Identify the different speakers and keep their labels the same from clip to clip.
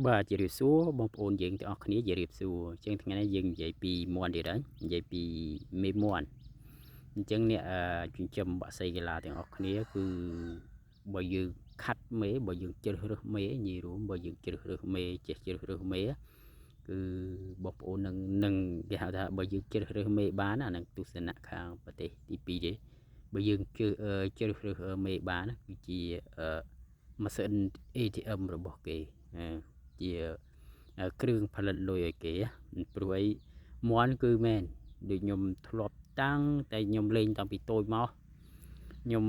Speaker 1: Bà chỉ riêng số bông ôn dựng từ ở khía chỉ riêng số chân thằng này dựng dậy pi muôn đi đấy dậy pi mê muôn chân nè chuyện châm bà xây cái là từ ở khía cứ bây giờ khát mấy bây giờ chơi được mấy nhiều rồi bây giờ chơi được mấy chơi được mấy cứ bông ôn nâng nâng cái hào ta bây giờ chơi được mấy bán à nâng tu sinh nặng khang bát tê đi pi đấy bây giờ chơi được mấy bán cứ chỉ mà sơn ATM rồi bỏ kì chỉ គ្រឿងផលិតលុយឲ្យគេព្រោះអីមន់គឺមែនដូចខ្ញុំធ្លាប់តាំងតែខ្ញុំលេងតាំងពីតូចមកខ្ញុំ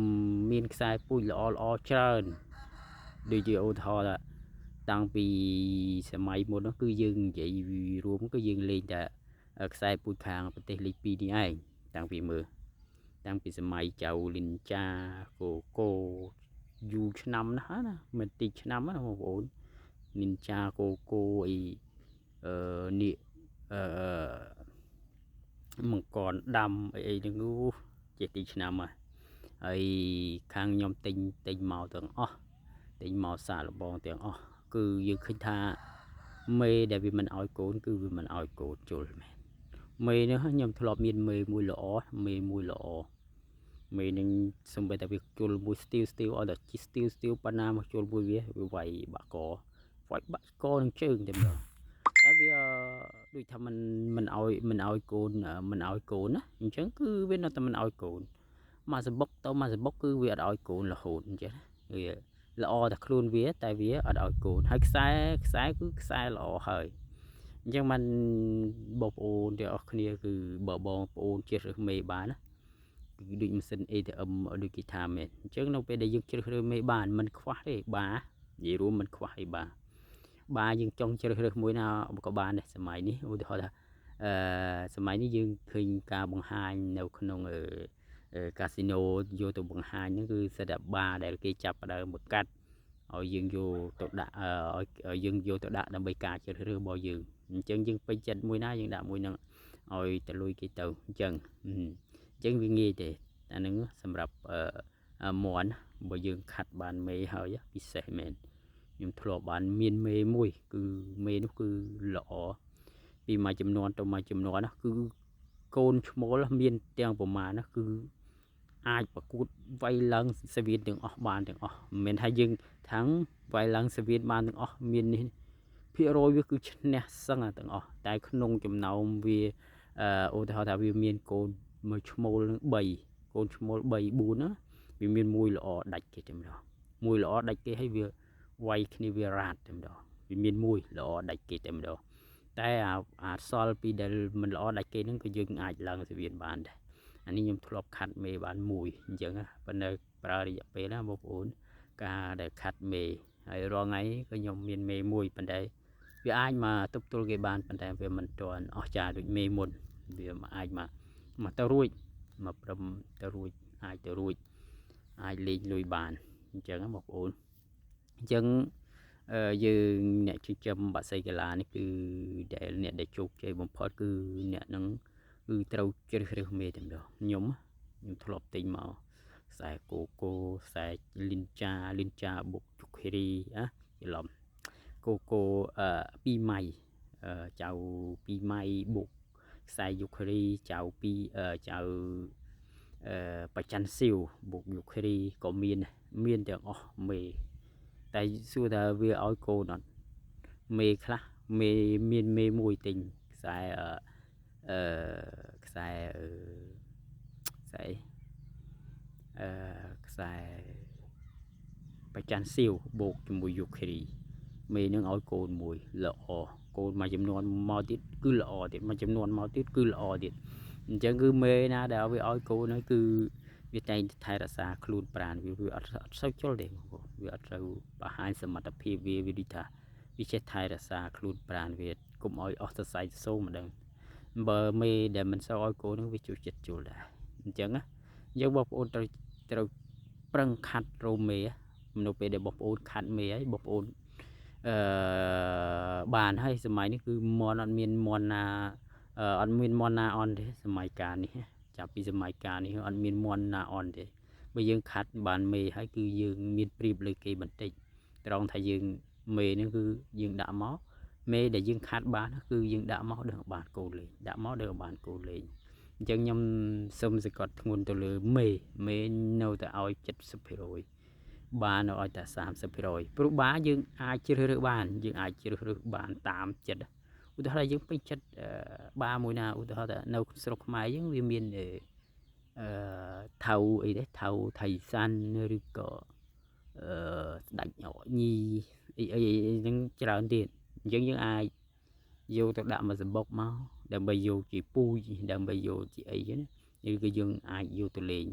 Speaker 1: មានខ្សែពូជល្អល្អច្រើនដូចជាឧទាហរណ៍តាំងពីសម័យមុននោះគឺយើងនិយាយរួមគឺយើងលេងតែខ្សែពូជខាងប្រទេសលេខ2នេះឯងតាំងពីមើលតាំងពីសម័យចៅលីនចាកូកូយូឆ្នាំណាស់ណាមិនតិចឆ្នាំណាបងប្អូនលីនចាកូកូអីនេះมังกรดำไอ้นึงเจ็ดตีชนะมาไอ้ข้างยอมติงเมาเตียงอ้อติงเมาสาลบองเตียงอ้อคือยืนขึ้นท่าเมย์แต่vì mìnhอ้อยโกนคือvì mìnhอ้อยโกนจุลเมย์เนาะยอมทลบมีนเมย์มวยหล่อเมย์มวยหล่อเมย์นึงสมัยแต่việcจุลมวยสติลเอาแต่จิสติลปนามาจุลมวยเวียไหวบะกอไหวบะกอนึงเชิงเต็มเลยtại vìដូចថាមិនឲ្យកូនណាអញ្ចឹងគឺវានៅតែមិនឲ្យកូនមកសបុកទៅមកសបុកគឺវាអត់ឲ្យកូនរហូតអញ្ចឹងវាល្អតែខ្លួនវាតែវាអត់ឲ្យកូនហើយខ្សែគឺខ្សែល្អហើយអញ្ចឹងมันបងប្អូនទាំងអស់គ្នាគឺបើបងប្អូនជ្រើសរើសមេបានណាគឺដូចម៉ាស៊ីន ATM ដូចគេថាមែនអញ្ចឹងនៅពេលដែលយើងជ្រើសរើសមេបានមិនខ្វះទេបាទនិយាយរួមមិនខ្វះទេបាទbà dương trong chơi được mũi nào có bà này sớm mai ní ôi thôi là sớm mai ní dương khinh ca bằng hai nếu không ở casino vô tụ bằng hai những cái sẽ đạp ba để cái chập ở đây một cách ở dương vô tụ đạ ở dương vô tụ đạ đâm bay ca chơi được bao dương chân dương bay chân mũi nào dương đạp mũi nào rồi ta lui cái tàu chân chân viên nghe để anh nữa sầm rập món bao dương khát bàn mê hơi á bị sẻ mền nhưng thọ bạn miên mê mùi cứ mê nó cứ lọ vì mà chấm nón trong mà chấm nón nó cứ côn mố là miên tiền của mà nó cứ ai mà cút vay lăng xe viên từng bàn từng mình hay dừng thắng vay lăng xe viên bàn từng miên đi phía rồi với cứ nè sang là từng tại nông chấm nào vì ô thảo thảo vì miên côn mà mố bảy côn mố bảy bún á vì miên mùi lọ đạch cái chấm đó mùi lọ đạch cái hay việc quay khi về rạt tem đó vì miền mùi lọ đạch kê tem đóแต่sol pi ដែល mình ល្អដាច់គេហ្នឹងគឺយើងអាចឡើងទៅវិញបានដែរអានេះខ្ញុំធ្លាប់ខាត់មេបានមួយអញ្ចឹងប៉ុន្តែប្រើរយៈពេលណាបងប្អូនការដែលខាត់មេហើយរាល់ថ្ងៃក៏ខ្ញុំមានមេមួយប៉ុន្តែវាអាចមកទប់ទល់គេបានប៉ុន្តែវាមិនទាន់អស់ចាដូចមេមុនវាអាចមកទៅរួចមកព្រមទៅរួចអាចទៅរួចអាចលេងលុយបានអញ្ចឹងបងប្អូនអញ្ចឹងយើងអ្នកចិញ្ចឹមបាក់សៃកាឡានេះគឺដែលអ្នកដែលជោគជ័យបំផុតគឺអ្នកនឹងគឺត្រូវជ្រើសរើសមេទាំងនោះខ្ញុំធ្លាប់ទិញមកខ្សែកូកូខ្សែលីនចាបុកជុកហេរីណាច្រឡំកូកូ2ម៉ៃចៅ2ម៉ៃបុកខ្សែយុខេរីចៅចៅបច្ចាន់ស៊ីវបុកយុខេរីក៏មានទាំងអស់មេតែសួរថាវាឲ្យកូនអត់មេខ្លះមេមានមេមួយទិញខ្សែខ្សែបច្ចាន់ស៊ីវបូកជាមួយយុខេរីមេនឹងឲ្យកូនមួយល្អកូនមួយចំនួនមកទៀតគឺល្អទៀតមួយចំនួនមកទៀតគឺល្អទៀតអញ្ចឹងគឺមេណាដែលវាឲ្យកូនហ្នឹងគឺវាតែងថែរក្សាខ្លួនប្រាណវាអត់សូវជល់ទេវាអត់ត្រូវបង្ហាញសមត្ថភាពវាដូចថាវាចេះថែរក្សាខ្លួនប្រាណវាកុំឲ្យអស់សរសៃសូមម្ដងបើមេដែលមិនសូវឲ្យកូននឹងវាជួយចិត្តជល់ដែរអញ្ចឹងណាយើងបងប្អូនត្រូវប្រឹងខាត់រោមេនៅពេលដែលបងប្អូនខាត់មេហើយបងប្អូនបានហើយសម័យនេះគឺមន់អត់មានមន់ណាអត់មានមន់ណាអន់ទេសម័យកាលនេះចាប់ពីសម័យកាលនេះអត់មានមន់ណាអន់ទេបើយើងខាត់បានមេហើយគឺយើងមានព្រៀបលើគេបន្តិចត្រង់ថាយើង មេនេះគឺយើងដាក់មកមេដែលយើងខាត់បានគឺយើងដាក់មកដល់បានកូនលេងដាក់មកដល់បានកូនលេងអញ្ចឹងខ្ញុំសូមសង្កត់ធ្ងន់ទៅលើមេនៅតែឲ្យ 70% បាននៅឲ្យតែ 30% ព្រោះបាយើងអាចជ្រើសរើសបានយើងអាចជ្រើសរើសបានតាមចិត្តឧទាហរណ៍យើងពេញចិត្តបាមួយណាឧទាហរណ៍ថានៅស្រុកខ្មែរយើងវាមានថៅអីទេថៅថៃសាន់ឬក៏ស្ដាច់ញញីអីហ្នឹងច្រើនទៀតអញ្ចឹងយើងអាចយកទៅដាក់មកសម្បុកមកដើម្បីយកជាពូជដើម្បីយកជាអីចឹងឬក៏យើងអាចយកទៅលេង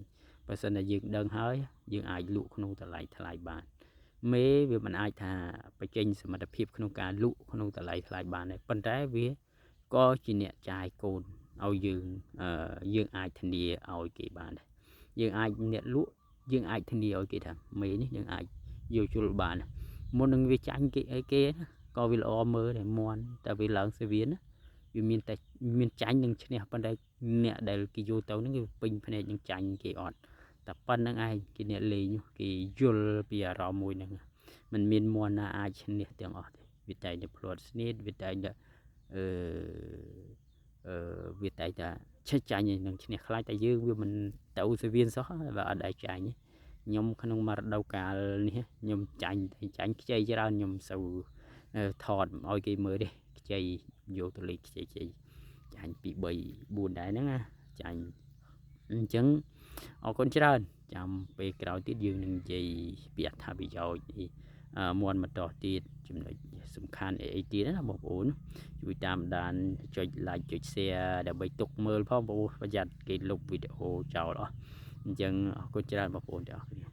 Speaker 1: បើសិនតែយើងដឹងហើយយើងអាចលក់ក្នុងតម្លៃថ្លៃបានមេវាមិនអាចថាបញ្ចេញសមត្ថភាពក្នុងការលក់ក្នុងតម្លៃថ្លៃបានដែរប៉ុន្តែវាក៏ជាអ្នកចាយកូនឲ្យយើងអាចធានាឲ្យគេបានដែរយើងអាចអ្នកលក់យើងអាចធានាឲ្យគេថាមេនេះយើងអាចយកជុលបានមុននឹងវាចាញ់គេអីគេណាក៏វាល្អមើលដែរមន់តែវាឡើងសេវាណាវាមានតែមានចាញ់នឹងឈ្នះប៉ុន្តែអ្នកដែលគេយកទៅហ្នឹងគេពេញភ្នែកនឹងចាញ់គេអត់តែប៉ុណ្្នឹងឯងគេអ្នកលេងគេយល់ពីអារម្មណ៍មួយហ្នឹងมันមានមន់ណាអាចឈ្នះទាំងអស់ទេវាតែតែភ្លាត់ស្នៀតវាតែតែវាតែតែឆេះចាញ់នឹងឈ្នះខ្លាចតែយើងវាមិនទៅសេវាសោះបើអត់ដែរចាញ់ខ្ញុំក្នុងមរដូវកាលនេះខ្ញុំចាញ់ខ្ចីច្រើនខ្ញុំសូវថតឲ្យគេមើលទេខ្ចីយកទៅលេខខ្ចីចាញ់ពី3 4ដែរហ្នឹងណាចាញ់អញ្ចឹងអរគុណច្រើនចាំពេលក្រោយទៀតយើងនឹងនិយាយពីអត្ថប្រយោជន៍មន់បន្តទៀតចំណុចសំខាន់អីទៀតណាបងប្អូនជួយតាមដានចុច like ចុច share ដើម្បីទុកមើលផងបងប្អូនប្រយ័ត្នគេលុបវីដេអូចោលអស់អញ្ចឹងអរគុណច្រើនបងប្អូនទាំងអស់គ្នា